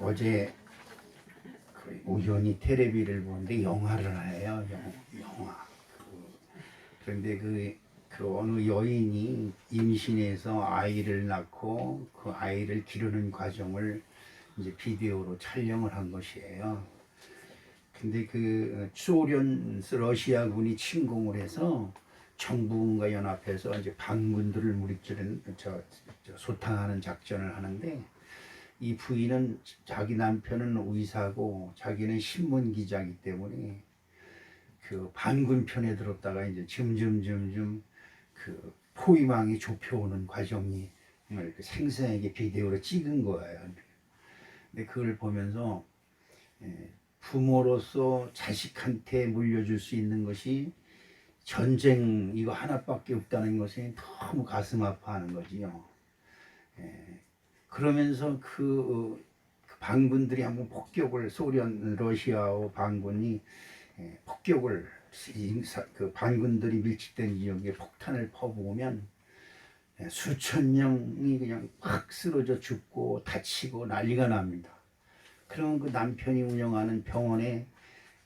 어제 우연히 텔레비를 보는데 영화를 해요. 영화. 그런데 어느 여인이 임신해서 아이를 낳고 그 아이를 기르는 과정을 이제 비디오로 촬영을 한 것이에요. 근데 소련 러시아군이 침공을 해서 정부군과 연합해서 이제 반군들을 물리치는 소탕하는 작전을 하는데, 이 부인은 자기 남편은 의사고 자기는 신문 기자이기 때문에 그 반군 편에 들었다가 이제 점점 포위망이 좁혀오는 과정이 생생하게 비디오로 찍은 거예요. 근데 그걸 보면서 부모로서 자식한테 물려줄 수 있는 것이 전쟁 이거 하나밖에 없다는 것에 너무 가슴 아파하는 거지요. 그러면서 그 반군들이 한번 폭격을, 러시아와 반군이 폭격을, 그 반군들이 밀집된 지역에 폭탄을 퍼부으면 수천 명이 그냥 확 쓰러져 죽고 다치고 난리가 납니다. 그러면 그 남편이 운영하는 병원에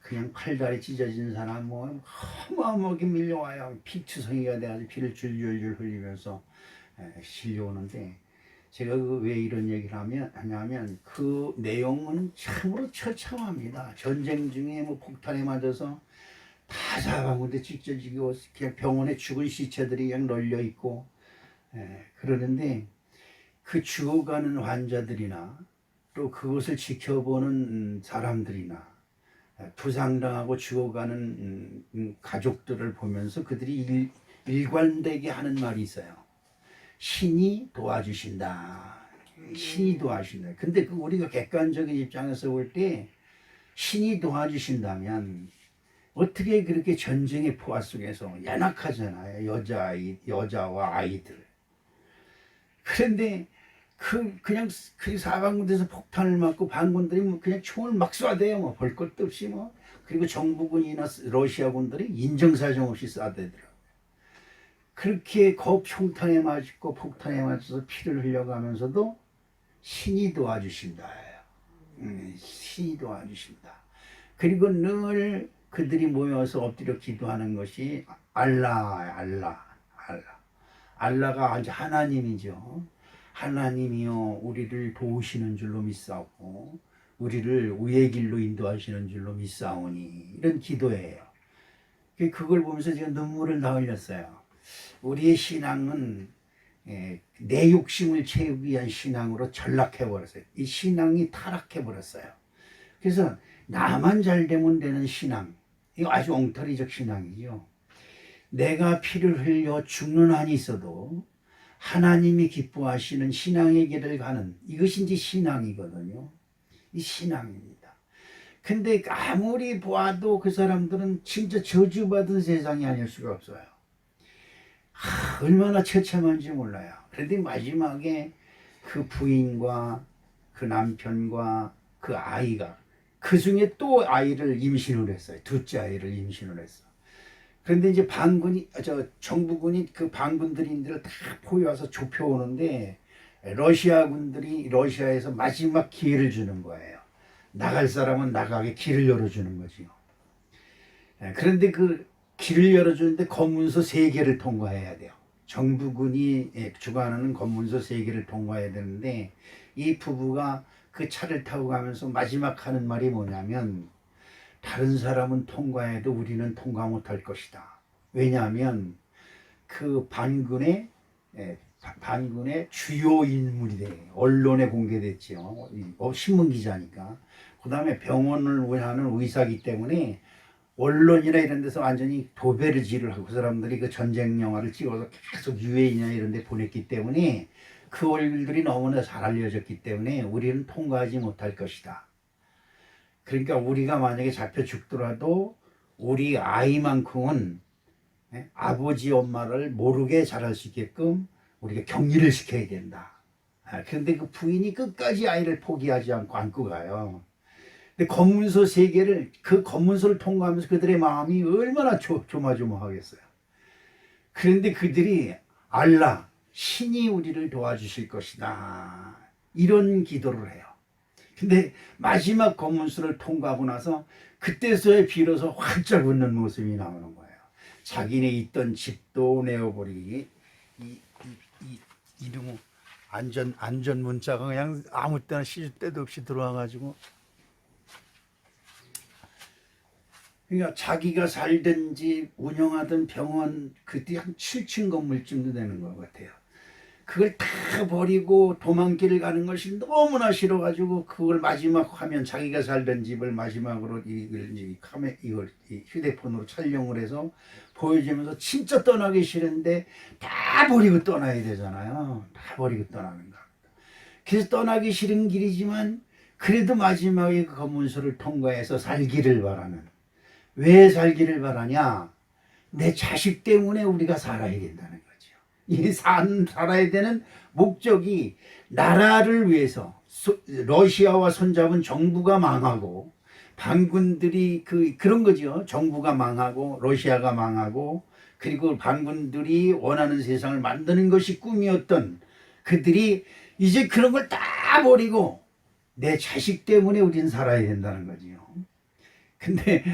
그냥 팔다리 찢어진 사람 어마어마하게 밀려와요. 피투성이가 돼가지고 피를 줄줄줄 흘리면서 실려오는데, 제가 왜 이런 얘기를 하냐면 그 내용은 참으로 처참합니다. 전쟁 중에 폭탄에 맞아서 다 잡아먹는데 찢어지고 그냥 병원에 죽은 시체들이 그냥 널려 있고, 그러는데 그 죽어가는 환자들이나 또 그것을 지켜보는 사람들이나 부상당하고 죽어가는 가족들을 보면서 그들이 일관되게 하는 말이 있어요. 신이 도와주신다. 신이 도와주신다. 근데 우리가 객관적인 입장에서 볼 때 신이 도와주신다면 어떻게 그렇게 전쟁의 포화 속에서 연약하잖아요. 여자와 아이들. 그런데 그냥 그 사방군에서 폭탄을 맞고 반군들이 그냥 총을 막 쏴대요. 볼 것도 없이 그리고 정부군이나 러시아군들이 인정사정 없이 쏴대더라고요. 그렇게 총탄에 맞고 폭탄에 맞아서 피를 흘려가면서도 신이 도와주신다. 신이 도와주신다. 그리고 늘 그들이 모여서 엎드려 기도하는 것이 알라가 아주 하나님이죠. 하나님이여 우리를 도우시는 줄로 믿사오고 우리를 의의 길로 인도하시는 줄로 믿사오니, 이런 기도예요. 그걸 보면서 제가 눈물을 다 흘렸어요. 우리의 신앙은 내 욕심을 채우기 위한 신앙으로 전락해버렸어요. 이 신앙이 타락해버렸어요. 그래서 나만 잘 되면 되는 신앙, 이거 아주 엉터리적 신앙이죠. 내가 피를 흘려 죽는 한이 있어도 하나님이 기뻐하시는 신앙의 길을 가는, 이것이 이제 신앙이거든요. 이 신앙입니다. 근데 아무리 보아도 그 사람들은 진짜 저주받은 세상이 아닐 수가 없어요. 얼마나 처참한지 몰라요. 그런데 마지막에 그 부인과 그 남편과 그 아이가, 그 중에 또 아이를 임신을 했어요. 둘째 아이를 임신을 했어. 그런데 이제 정부군이 그 반군들인들을 다 포위해서 좁혀오는데, 러시아군들이 러시아에서 마지막 기회를 주는 거예요. 나갈 사람은 나가게 길을 열어주는 거지요. 그런데 그 길을 열어주는데 검문소 3개를 통과해야 돼요. 정부군이 주관하는 검문소 3개를 통과해야 되는데, 이 부부가 그 차를 타고 가면서 마지막 하는 말이 뭐냐면, 다른 사람은 통과해도 우리는 통과 못할 것이다. 왜냐하면 그 반군의 주요 인물이 돼. 언론에 공개됐죠. 신문 기자니까. 그 다음에 병원을 하는 의사이기 때문에 언론이나 이런 데서 완전히 도배르지를 하고, 그 사람들이 그 전쟁 영화를 찍어서 계속 유해인이나 이런 데 보냈기 때문에 그 얼굴들이 너무나 잘 알려졌기 때문에 우리는 통과하지 못할 것이다. 그러니까 우리가 만약에 잡혀 죽더라도 우리 아이만큼은 아버지 엄마를 모르게 자랄 수 있게끔 우리가 격리를 시켜야 된다. 그런데 그 부인이 끝까지 아이를 포기하지 않고 안고 가요. 근데 검문소 3개를, 그 검문소를 통과하면서 그들의 마음이 얼마나 조마조마하겠어요. 그런데 그들이 신이 우리를 도와주실 것이다, 이런 기도를 해요. 근데 마지막 검문소를 통과하고 나서 그때서야 비로소 활짝 웃는 모습이 나오는 거예요. 자기네 있던 집도 내어버리기, 이놈의 안전 문자가 그냥 아무 때나 시주 때도 없이 들어와가지고, 그러니까 자기가 살던 집, 운영하던 병원, 그때 한 7층 건물쯤도 되는 것 같아요. 그걸 다 버리고 도망길을 가는 것이 너무나 싫어가지고 그걸 마지막 화면, 자기가 살던 집을 마지막으로 이걸 휴대폰으로 촬영을 해서 보여주면서 진짜 떠나기 싫은데 다 버리고 떠나야 되잖아요. 다 버리고 떠나는 거. 그래서 떠나기 싫은 길이지만 그래도 마지막에 그 검문소를 통과해서 살기를 바라는. 왜 살기를 바라냐? 내 자식 때문에 우리가 살아야 된다는 거죠. 이 살아야 되는 목적이 나라를 위해서, 러시아와 손잡은 정부가 망하고 반군들이 그런 거죠. 정부가 망하고 러시아가 망하고 그리고 반군들이 원하는 세상을 만드는 것이 꿈이었던 그들이 이제 그런 걸 다 버리고 내 자식 때문에 우린 살아야 된다는 거지요. 근데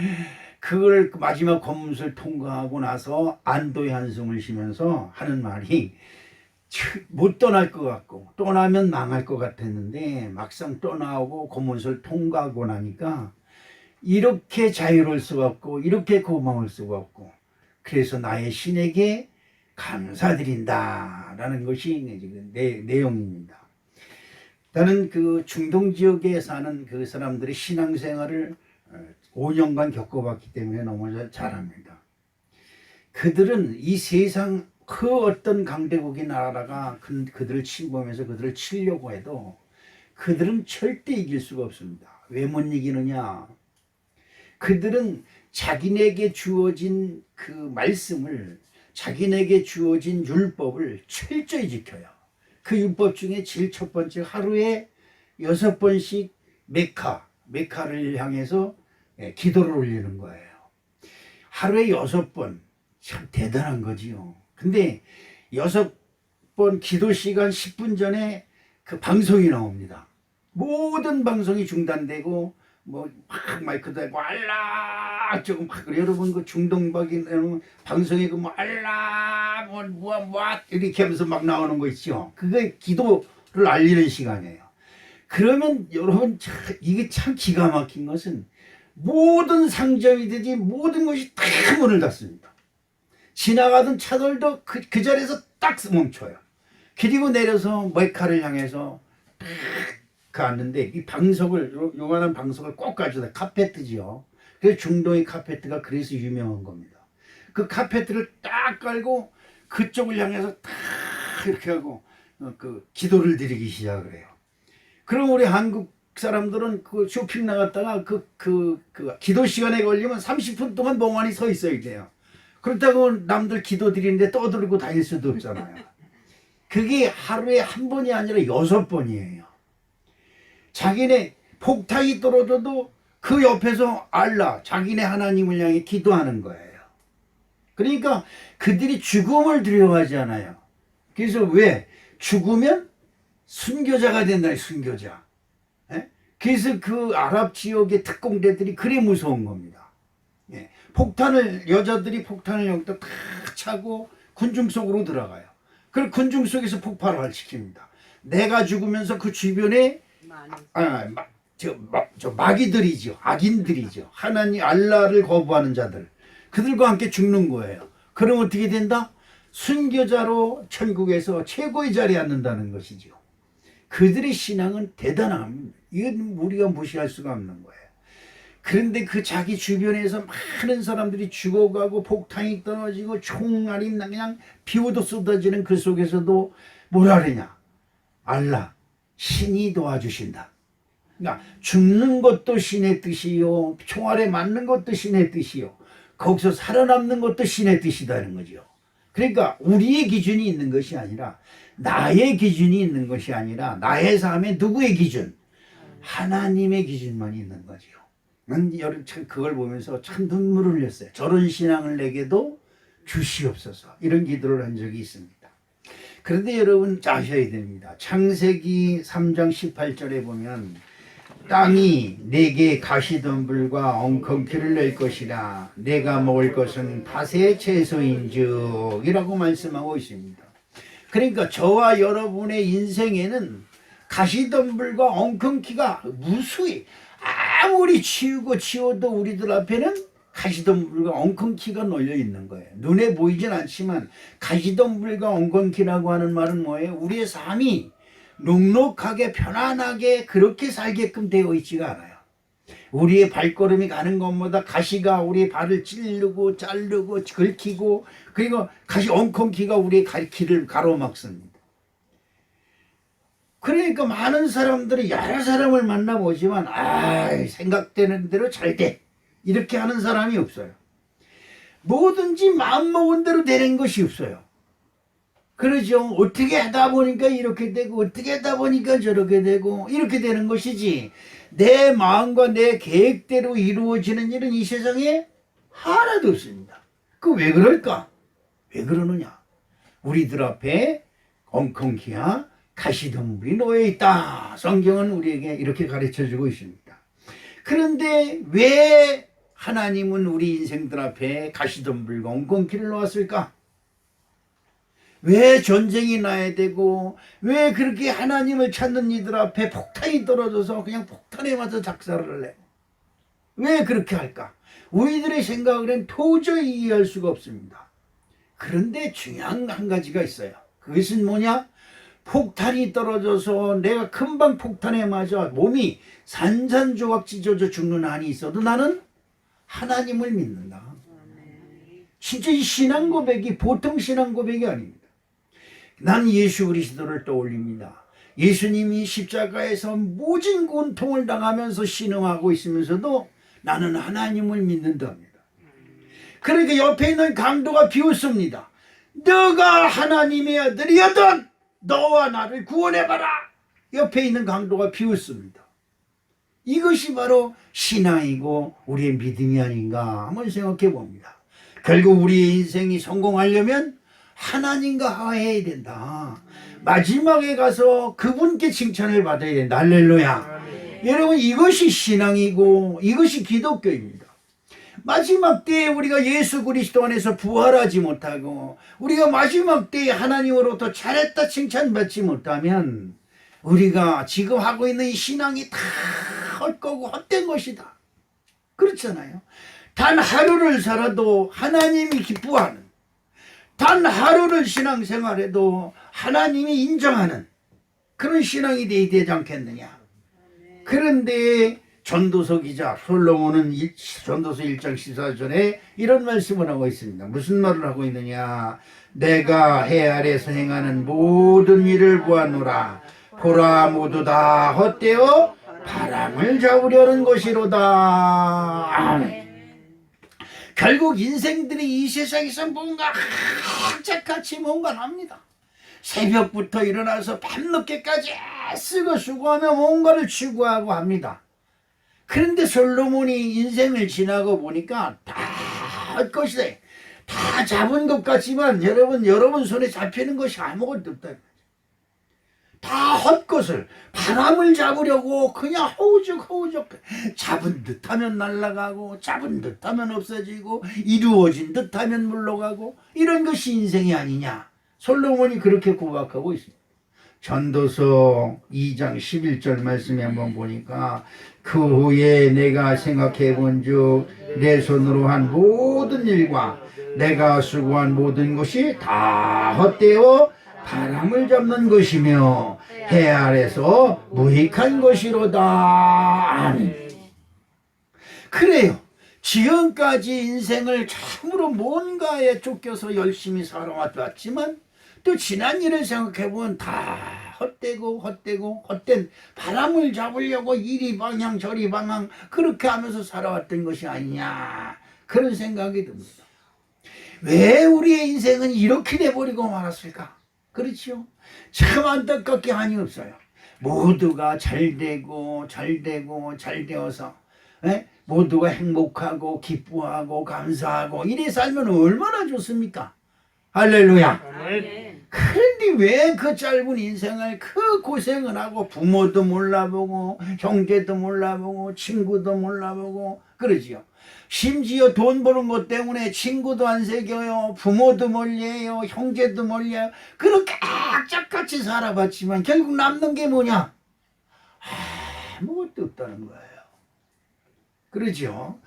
그걸 마지막 검문소를 통과하고 나서 안도의 한숨을 쉬면서 하는 말이, 못 떠날 것 같고 떠나면 망할 것 같았는데 막상 떠나고 검문소를 통과하고 나니까 이렇게 자유로울 수가 없고 이렇게 고마울 수가 없고, 그래서 나의 신에게 감사드린다라는 것이 지금 내용입니다. 나는 그 중동 지역에 사는 그 사람들의 신앙생활을 5년간 겪어봤기 때문에 너무 잘 압니다. 그들은 이 세상 그 어떤 강대국의 나라가 그들을 침범해서 그들을 치려고 해도 그들은 절대 이길 수가 없습니다. 왜 못 이기느냐? 그들은 자기네게 주어진 그 말씀을, 자기네게 주어진 율법을 철저히 지켜요. 그 율법 중에 제일 첫 번째, 하루에 6번씩 메카를 향해서 기도를 올리는 거예요. 하루에 6번. 참 대단한 거지요. 근데 6번 기도 시간 10분 전에 그 방송이 나옵니다. 모든 방송이 중단되고 막 마이크 대고 알라 조금 여러분 그 중동박인 방송에 그 알라 이렇게 하면서 막 나오는 거 있죠. 그게 기도를 알리는 시간이에요. 그러면 여러분 이게 참 기가 막힌 것은 모든 상점이든지 모든 것이 다 문을 닫습니다. 지나가던 차들도 그 자리에서 딱 멈춰요. 그리고 내려서 메카를 향해서 딱 갔는데 이 방석을, 요만한 방석을 꼭 가져다, 카페트지요. 그래서 중동의 카페트가 그래서 유명한 겁니다. 그 카페트를 딱 깔고 그쪽을 향해서 딱 이렇게 하고 그 기도를 드리기 시작을 해요. 그럼 우리 한국 사람들은 그 쇼핑 나갔다가 그 기도 시간에 걸리면 30분 동안 멍하니 서 있어야 돼요. 그렇다고 남들 기도 드리는데 떠들고 다닐 수도 없잖아요. 그게 하루에 한 번이 아니라 6번이에요. 자기네 폭탄이 떨어져도 그 옆에서 알라, 자기네 하나님을 향해 기도하는 거예요. 그러니까 그들이 죽음을 두려워하지 않아요. 그래서 왜? 죽으면 순교자가 된다, 순교자. 그래서 그 아랍 지역의 특공대들이 그래 무서운 겁니다. 여자들이 폭탄을 여기다 탁 차고 군중 속으로 들어가요. 그걸 군중 속에서 폭발을 시킵니다. 내가 죽으면서 그 주변에 마귀들이죠. 악인들이죠. 하나님 알라를 거부하는 자들. 그들과 함께 죽는 거예요. 그럼 어떻게 된다? 순교자로 천국에서 최고의 자리에 앉는다는 것이죠. 그들의 신앙은 대단합니다. 이건 우리가 무시할 수가 없는 거예요. 그런데 그 자기 주변에서 많은 사람들이 죽어가고 폭탄이 떨어지고 총알이 그냥 비오도 쏟아지는 그 속에서도 뭐라 그러냐? 알라, 신이 도와주신다. 그러니까 죽는 것도 신의 뜻이요, 총알에 맞는 것도 신의 뜻이요, 거기서 살아남는 것도 신의 뜻이다는 거죠. 그러니까 우리의 기준이 있는 것이 아니라, 나의 기준이 있는 것이 아니라, 나의 삶에 누구의 기준? 하나님의 기준만 있는 거죠. 난 여름 참 그걸 보면서 참 눈물을 흘렸어요. 저런 신앙을 내게도 주시옵소서. 이런 기도를 한 적이 있습니다. 그런데 여러분 아셔야 됩니다. 창세기 3장 18절에 보면 땅이 내게 가시덤불과 엉겅퀴를 낼 것이라. 내가 먹을 것은 밭의 채소인즉 이라고 말씀하고 있습니다. 그러니까 저와 여러분의 인생에는 가시덤불과 엉겅퀴가 무수히 아무리 치워도 우리들 앞에는 가시덤불과 엉겅퀴가 놓여 있는 거예요. 눈에 보이진 않지만 가시덤불과 엉겅퀴라고 하는 말은 뭐예요? 우리의 삶이 넉넉하게 편안하게 그렇게 살게끔 되어 있지가 않아요. 우리의 발걸음이 가는 것보다 가시가 우리의 발을 찌르고 자르고 긁히고, 그리고 가시 엉겅퀴가 우리의 길을 가로막습니다. 그러니까 많은 사람들이 여러 사람을 만나보지만 생각되는 대로 잘 돼 이렇게 하는 사람이 없어요. 뭐든지 마음먹은 대로 되는 것이 없어요. 그러죠. 어떻게 하다 보니까 이렇게 되고 어떻게 하다 보니까 저렇게 되고 이렇게 되는 것이지, 내 마음과 내 계획대로 이루어지는 일은 이 세상에 하나도 없습니다. 그 왜 그럴까? 왜 그러느냐? 우리들 앞에 엉겅퀴와 가시덤불이 놓여 있다. 성경은 우리에게 이렇게 가르쳐주고 있습니다. 그런데 왜 하나님은 우리 인생들 앞에 가시덤불과 엉겅퀴를 놓았을까? 왜 전쟁이 나야 되고, 왜 그렇게 하나님을 찾는 이들 앞에 폭탄이 떨어져서 그냥 폭탄에 맞아 작살을 내? 왜 그렇게 할까? 우리들의 생각은 도저히 이해할 수가 없습니다. 그런데 중요한 한 가지가 있어요. 그것은 뭐냐? 폭탄이 떨어져서 내가 금방 폭탄에 맞아 몸이 산산조각 찢어져 죽는 한이 있어도 나는 하나님을 믿는다. 진짜 이 신앙 고백이 보통 신앙 고백이 아닙니다. 난 예수 그리스도를 떠올립니다. 예수님이 십자가에서 모진 고통을 당하면서 신음하고 있으면서도 나는 하나님을 믿는답니다. 그러니까 옆에 있는 강도가 비웃습니다. 너가 하나님의 아들이거든 너와 나를 구원해봐라. 옆에 있는 강도가 비웃습니다. 이것이 바로 신앙이고 우리의 믿음이 아닌가 한번 생각해 봅니다. 결국 우리의 인생이 성공하려면 하나님과 화해해야 된다. 마지막에 가서 그분께 칭찬을 받아야 된다. 할렐루야. 여러분, 이것이 신앙이고 이것이 기독교입니다. 마지막 때에 우리가 예수 그리스도 안에서 부활하지 못하고 우리가 마지막 때에 하나님으로부터 잘했다 칭찬받지 못하면 우리가 지금 하고 있는 이 신앙이 다 헛거고 헛된 것이다. 그렇잖아요. 단 하루를 살아도 하나님이 기뻐하는, 단 하루를 신앙생활해도 하나님이 인정하는 그런 신앙이 되어야 되지 않겠느냐. 그런데 전도서 기자 솔로몬은 전도서 1장 14절에 이런 말씀을 하고 있습니다. 무슨 말을 하고 있느냐? 내가 해 아래에서 행하는 모든 일을 보아노라. 보라 모두 다 헛되어 바람을 잡으려는 것이로다. 아멘. 결국 인생들이 이 세상에서 뭔가 악착같이 뭔가 합니다. 새벽부터 일어나서 밤늦게까지 쓰고 수고하며 뭔가를 추구하고 합니다. 그런데 솔로몬이 인생을 지나고 보니까 다 헛것이다. 다 잡은 것 같지만 여러분 손에 잡히는 것이 아무것도 없다. 다 헛것을 바람을 잡으려고 그냥 허우적 잡은 듯하면 날아가고 잡은 듯하면 없어지고 이루어진 듯하면 물러가고 이런 것이 인생이 아니냐. 솔로몬이 그렇게 고백하고 있습니다. 전도서 2장 11절 말씀에 한번 보니까 그 후에 내가 생각해 본즉 내 손으로 한 모든 일과 내가 수고한 모든 것이 다 헛되어 바람을 잡는 것이며 해 아래서 무익한 것이로다. 아멘. 그래요. 지금까지 인생을 참으로 뭔가에 쫓겨서 열심히 살아왔지만 또 지난 일을 생각해보면 다 헛되고 헛된 바람을 잡으려고 이리 방향 저리 방향 그렇게 하면서 살아왔던 것이 아니냐 그런 생각이 듭니다. 왜 우리의 인생은 이렇게 돼버리고 말았을까? 그렇죠. 참 안타깝게 한이 없어요. 모두가 잘 되어서 모두가 행복하고 기뻐하고 감사하고 이래 살면 얼마나 좋습니까? 할렐루야. 그런데 왜 그 짧은 인생을 그 고생을 하고 부모도 몰라보고 형제도 몰라보고 친구도 몰라보고 그러지요. 심지어 돈 버는 것 때문에 친구도 안 사귀어요. 부모도 멀리해요. 형제도 멀리해요. 그렇게 악착같이 살아봤지만 결국 남는 게 뭐냐? 아무것도 없다는 거예요. 그러죠.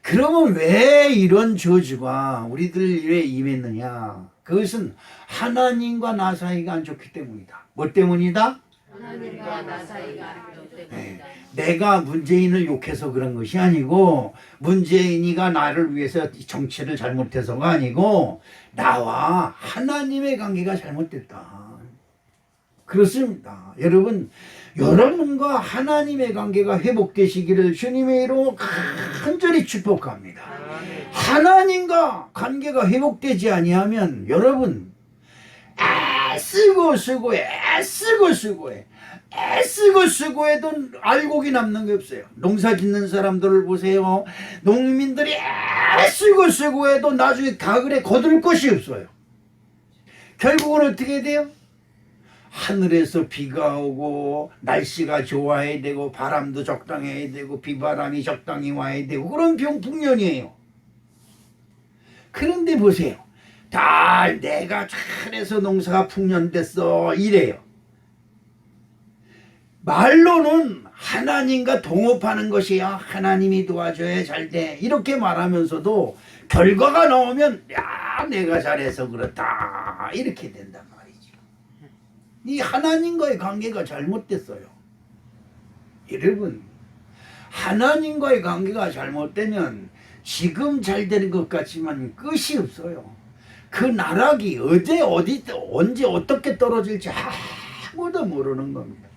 그러면 왜 이런 저주가 우리들에 임했느냐? 그것은 하나님과 나 사이가 안 좋기 때문이다. 뭐 때문이다? 하나님과 나 사이가 안 좋기 때문이다. 내가 문재인을 욕해서 그런 것이 아니고 문재인이가 나를 위해서 정치를 잘못해서가 아니고 나와 하나님의 관계가 잘못됐다. 그렇습니다. 여러분, 여러분과 하나님의 관계가 회복되시기를 주님의 이름으로 간절히 축복합니다. 하나님과 관계가 회복되지 아니하면 여러분 애쓰고 수고해 애쓰고 수고해도 알곡이 남는 게 없어요. 농사 짓는 사람들을 보세요. 농민들이 애쓰고 수고해도 나중에 가을에 거둘 것이 없어요. 결국은 어떻게 돼요? 하늘에서 비가 오고 날씨가 좋아야 되고 바람도 적당해야 되고 비바람이 적당히 와야 되고 그런 풍년이에요. 그런데 보세요. 내가 잘해서 농사가 풍년됐어 이래요. 말로는 하나님과 동업하는 것이야. 하나님이 도와줘야 잘 돼. 이렇게 말하면서도 결과가 나오면 내가 잘해서 그렇다. 이렇게 된단 말이죠. 이 하나님과의 관계가 잘못됐어요. 여러분, 하나님과의 관계가 잘못되면 지금 잘 되는 것 같지만 끝이 없어요. 그 나락이 언제 어떻게 떨어질지 아무도 모르는 겁니다.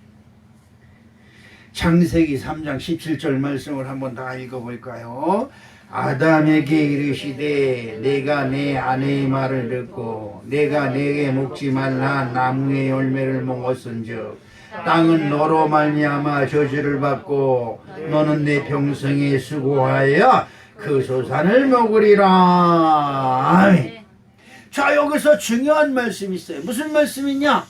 창세기 3장 17절 말씀을 한번 다 읽어볼까요? 아담에게 이르시되 내가 내 아내의 말을 듣고 내가 내게 먹지 말라 나무의 열매를 먹었은즉 땅은 너로 말미암아 저주를 받고 너는 내 평생에 수고하여 그 소산을 먹으리라. 아멘. 자, 여기서 중요한 말씀이 있어요. 무슨 말씀이냐?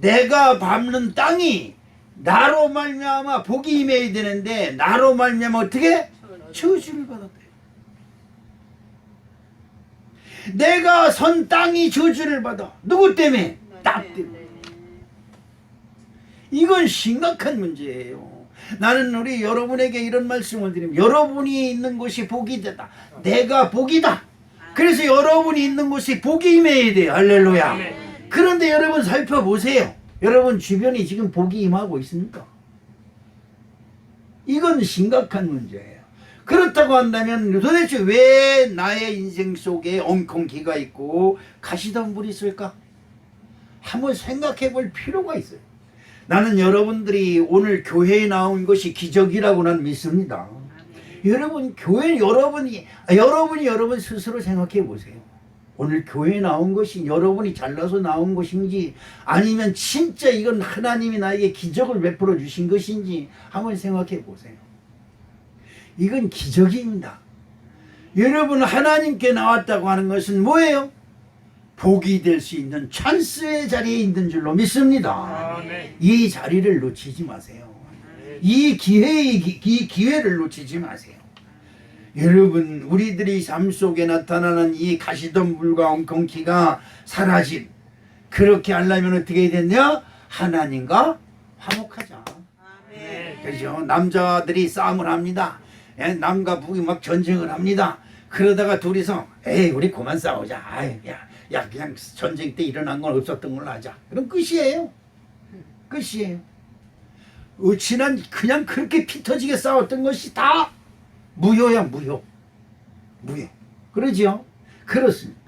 내가 밟는 땅이 나로 말미암아 복이 임해야 되는데 나로 말미암아 어떻게? 저주를 받았대요. 내가 선 땅이 저주를 받아. 누구 때문에? 나 때문에. 이건 심각한 문제예요. 나는 우리 여러분에게 이런 말씀을 드리면 여러분이 있는 곳이 복이 되다. 내가 복이다. 그래서 여러분이 있는 곳이 복이 임해야 돼요. 할렐루야. 그런데 여러분 살펴보세요. 여러분 주변이 지금 복이 임하고 있습니까? 이건 심각한 문제예요. 그렇다고 한다면 도대체 왜 나의 인생 속에 엉겅퀴가 있고 가시덤불이 있을까? 한번 생각해 볼 필요가 있어요. 나는 여러분들이 오늘 교회에 나온 것이 기적이라고 난 믿습니다. 여러분 교회 여러분이 여러분 스스로 생각해 보세요. 오늘 교회에 나온 것이 여러분이 잘나서 나온 것인지 아니면 진짜 이건 하나님이 나에게 기적을 베풀어 주신 것인지 한번 생각해 보세요. 이건 기적입니다. 여러분 하나님께 나왔다고 하는 것은 뭐예요? 복이 될 수 있는 찬스의 자리에 있는 줄로 믿습니다. 아멘. 이 자리를 놓치지 마세요. 이 기회를 놓치지 마세요. 여러분 우리들이 삶 속에 나타나는 이 가시덤불과 엉겅퀴가 사라진 그렇게 하려면 어떻게 해야 되냐? 하나님과 화목하자. 아멘. 그렇죠? 남자들이 싸움을 합니다. 남과 북이 막 전쟁을 합니다. 그러다가 둘이서 우리 그만 싸우자. 야 그냥 전쟁 때 일어난 건 없었던 걸로 하자. 그럼 끝이에요. 끝이에요. 지난 그냥 그렇게 피 터지게 싸웠던 것이 다 무효야. 무효. 그러지요? 그렇습니다.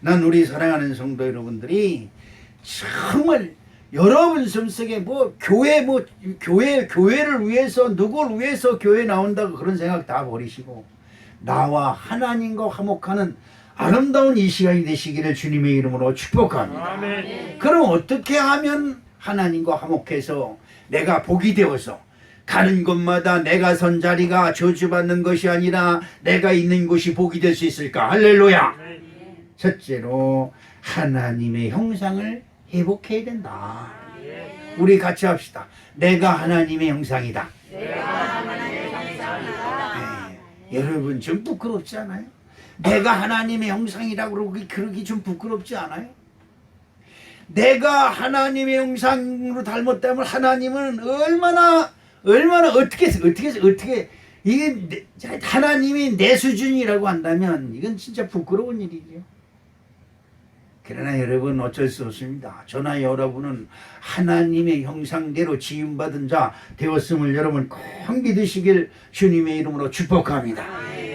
난 우리 사랑하는 성도 여러분들이 정말 여러분 숨속에 교회를 위해서 누구를 위해서 교회 나온다고 그런 생각 다 버리시고 나와 하나님과 화목하는 아름다운 이 시간이 되시기를 주님의 이름으로 축복합니다. 아멘. 그럼 어떻게 하면 하나님과 화목해서 내가 복이 되어서 가는 곳마다 내가 선 자리가 저주받는 것이 아니라 내가 있는 곳이 복이 될 수 있을까? 할렐루야. 첫째로 하나님의 형상을 회복해야 된다. 우리 같이 합시다. 내가 하나님의 형상이다. 여러분 좀 부끄럽지 않아요? 내가 하나님의 형상이라고 그러기 좀 부끄럽지 않아요? 내가 하나님의 형상으로 닮았다면 하나님은 얼마나 어떻게 이게 하나님이 내 수준이라고 한다면 이건 진짜 부끄러운 일이죠. 그러나 여러분 어쩔 수 없습니다. 저나 여러분은 하나님의 형상대로 지음받은 자 되었음을 여러분 꼭 믿으시길 주님의 이름으로 축복합니다.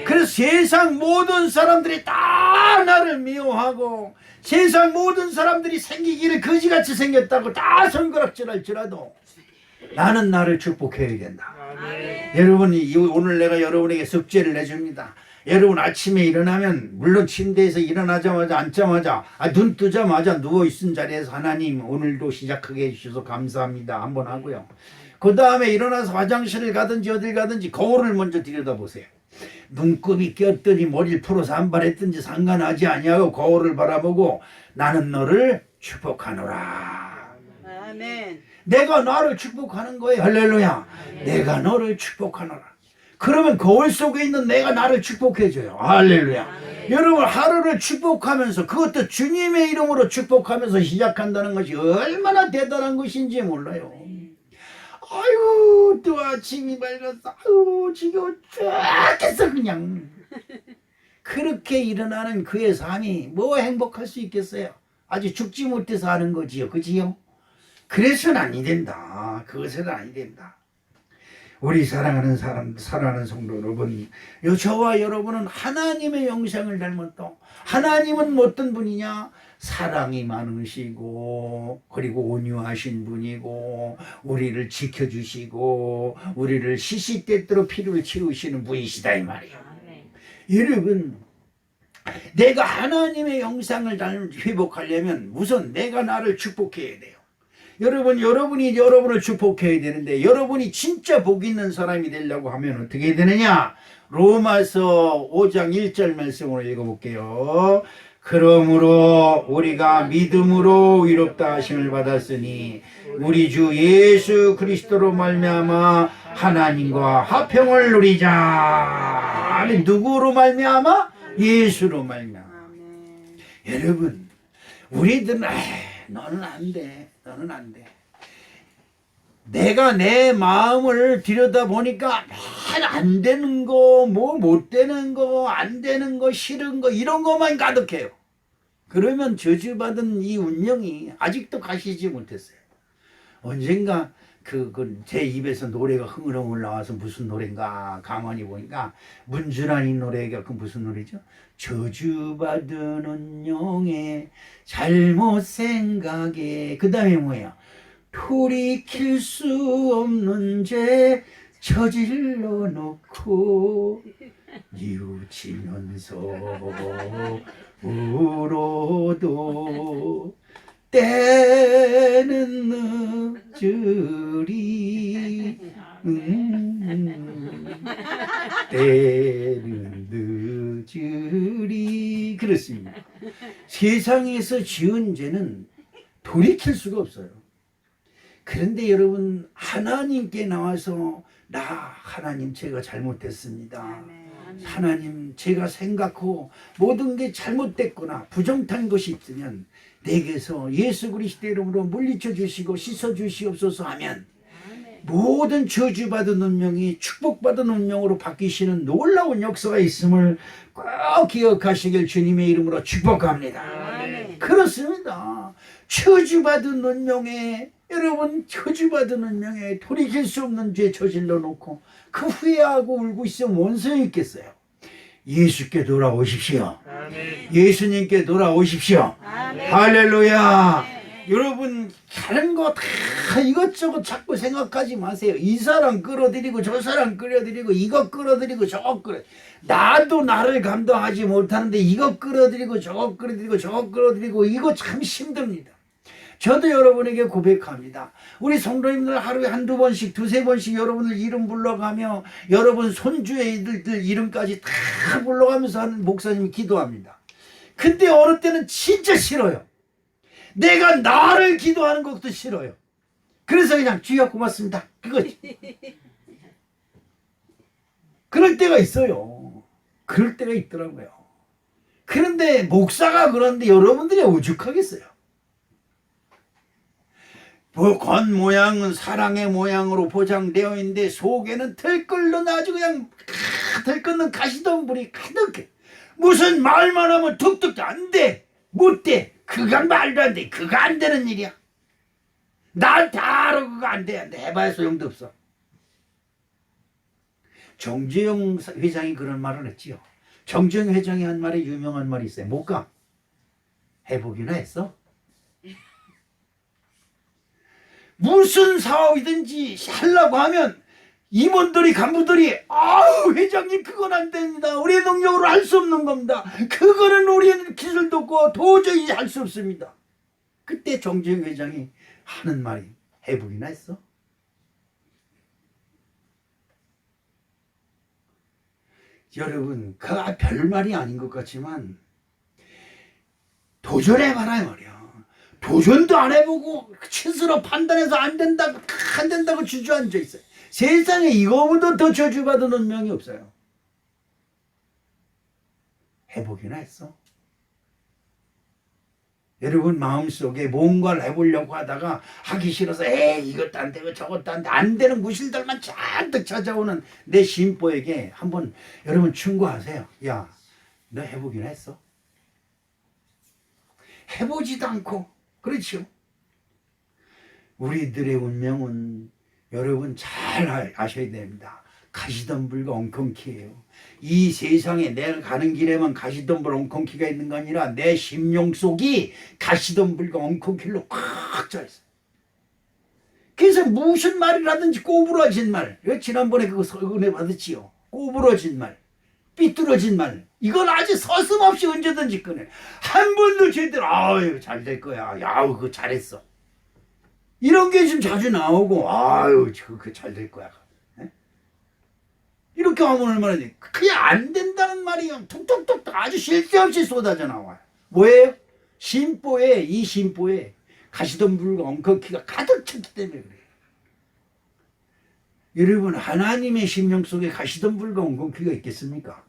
그래서 세상 모든 사람들이 다 나를 미워하고 세상 모든 사람들이 생기기를 거지같이 생겼다고 다 손가락질할지라도 나는 나를 축복해야 된다. 여러분이 오늘 내가 여러분에게 숙제를 내줍니다. 여러분 아침에 일어나면 물론 침대에서 일어나자마자 앉자마자 눈 뜨자마자 누워있은 자리에서 하나님 오늘도 시작하게 해주셔서 감사합니다 한번 하고요. 그 다음에 일어나서 화장실을 가든지 어딜 가든지 거울을 먼저 들여다보세요. 눈곱이 꼈더니 머리를 풀어서 한발했든지 상관하지 아니하고 거울을 바라보고 나는 너를 축복하노라. 아멘. 내가 나를 축복하는 거예요. 할렐루야. 내가 너를 축복하노라. 그러면 거울 속에 있는 내가 나를 축복해줘요. 할렐루야. 여러분 하루를 축복하면서 그것도 주님의 이름으로 축복하면서 시작한다는 것이 얼마나 대단한 것인지 몰라요. 아유 또 아침이 밝았어. 아유 지겨워 죽겠어 그냥. 그렇게 일어나는 그의 삶이 뭐 행복할 수 있겠어요. 아직 죽지 못해서 하는 거지요. 그지요? 그래서는 아니 된다. 그것은 아니 된다. 우리 사랑하는 성도 여러분, 저와 여러분은 하나님의 형상을 닮았다. 하나님은 어떤 분이냐? 사랑이 많으시고 그리고 온유하신 분이고 우리를 지켜주시고 우리를 시시때때로 필요를 채우시는 분이시다 이 말이에요. 여러분 내가 하나님의 형상을 회복하려면 우선 내가 나를 축복해야 돼요. 여러분이 여러분을 축복해야 되는데 여러분이 진짜 복 있는 사람이 되려고 하면 어떻게 해야 되느냐? 로마서 5장 1절 말씀으로 읽어볼게요. 그러므로 우리가 믿음으로 의롭다 하심을 받았으니 우리 주 예수 그리스도로 말미암아 하나님과 화평을 누리자. 아니 누구로 말미암아? 예수로 말미암아. 여러분 우리들은 너는 안 돼. 너는 안 돼. 내가 내 마음을 들여다보니까 안 되는 거, 뭐 못 되는 거, 안 되는 거, 싫은 거 이런 것만 가득해요. 그러면 저주받은 이 운명이 아직도 가시지 못했어요. 언젠가 제 입에서 노래가 흥얼흥얼 나와서 무슨 노래인가 가만히 보니까 문준환이 노래가 그 무슨 노래죠? 저주받은 운명에 잘못 생각에 그 다음에 뭐예요? 돌이킬 수 없는 죄 저질러 놓고 뉘우치면서 울어도 때는 늦으리 때는 늦으리 그렇습니다. 세상에서 지은 죄는 돌이킬 수가 없어요. 그런데 여러분 하나님께 나와서 하나님 제가 잘못했습니다. 하나님 제가 생각하고 모든 게 잘못됐거나 부정탄 것이 있으면 내게서 예수 그리스도 이름으로 물리쳐 주시고 씻어 주시옵소서 하면 모든 저주받은 운명이 축복받은 운명으로 바뀌시는 놀라운 역사가 있음을 꼭 기억하시길 주님의 이름으로 축복합니다. 그렇습니다. 저주받은 운명에 여러분 저주받은 운명에 돌이킬 수 없는 죄 저질러 놓고 그 후회하고 울고 있으면 뭔 소용이 있겠어요. 예수께 돌아오십시오. 예수님께 돌아오십시오. 할렐루야. 여러분 다른 거 다 이것저것 자꾸 생각하지 마세요. 이 사람 끌어들이고 저 사람 끌어들이고 이거 끌어들이고 저거 나도 나를 감당하지 못하는데 이거 끌어들이고 저거 끌어들이고 저거 끌어들이고 이거 참 힘듭니다. 저도 여러분에게 고백합니다. 우리 성도님들 하루에 한두 번씩 두세 번씩 여러분들 이름 불러가며 여러분 손주의 이들 이름까지 다 불러가면서 하는 목사님이 기도합니다. 근데 어느 때는 진짜 싫어요. 내가 나를 기도하는 것도 싫어요. 그래서 그냥 주여 고맙습니다. 그거지. 그럴 때가 있어요. 그럴 때가 있더라고요. 그런데 목사가 그런데 여러분들이 오죽하겠어요. 겉 모양은 사랑의 모양으로 포장되어 있는데 속에는 들끓는 아주 그냥 들끓는 가시덤불이 가득해. 무슨 말만 하면 툭툭 안 돼. 못 돼. 그건 말도 안 돼. 그거 안 되는 일이야. 난 다 알아. 그거 안 돼. 안 돼. 해봐야 소용도 없어. 정재영 회장이 그런 말을 했지요. 정재영 회장이 한 말에 유명한 말이 있어요. 못 가. 해보기나 했어. 무슨 사업이든지 하려고 하면 임원들이 간부들이 아우 회장님 그건 안 됩니다. 우리 능력으로 할 수 없는 겁니다. 그거는 우리는 기술도 없고 도저히 할 수 없습니다. 그때 정재영 회장이 하는 말이 해보기나 했어. 여러분 그 별말이 아닌 것 같지만 도전해봐라 말이야. 도전도 안 해보고 스스로 판단해서 안 된다고 주저앉아 있어요. 세상에 이거보다 더 저주받은 운명이 없어요. 해보기나 했어. 여러분 마음속에 뭔가를 해보려고 하다가 하기 싫어서 에이 이것도 안 되고 저것도 안 돼. 안 되는 무실들만 잔뜩 찾아오는 내 심보에게 한번 여러분 충고하세요. 야, 너 해보기나 했어? 해보지도 않고. 그렇죠. 우리들의 운명은 여러분 잘 아셔야 됩니다. 가시덤불과 엉겅퀴예요. 이 세상에 내가 가는 길에만 가시덤불 엉겅퀴가 있는 거 아니라 내 심령 속이 가시덤불과 엉겅퀴로 꽉 차 있어요. 그래서 무슨 말이라든지 꼬부러진 말, 지난번에 그거 은혜 받았지요. 꼬부러진 말, 삐뚤어진 말, 이건 아주 서슴없이 언제든지 꺼내. 한 번도 제대로 아유 잘 될 거야. 야우 그거 잘했어. 이런 게 지금 자주 나오고 아유 그거 잘 될 거야. 에? 이렇게 하면 얼마나 돼. 그냥 안 된다는 말이 툭툭툭 아주 쉴 새 없이 쏟아져 나와요. 뭐예요? 이 심보에 가시덤불과 엉겅퀴가 가득 찼기 때문에 그래요. 여러분 하나님의 심령 속에 가시덤불과 엉겅퀴가 있겠습니까?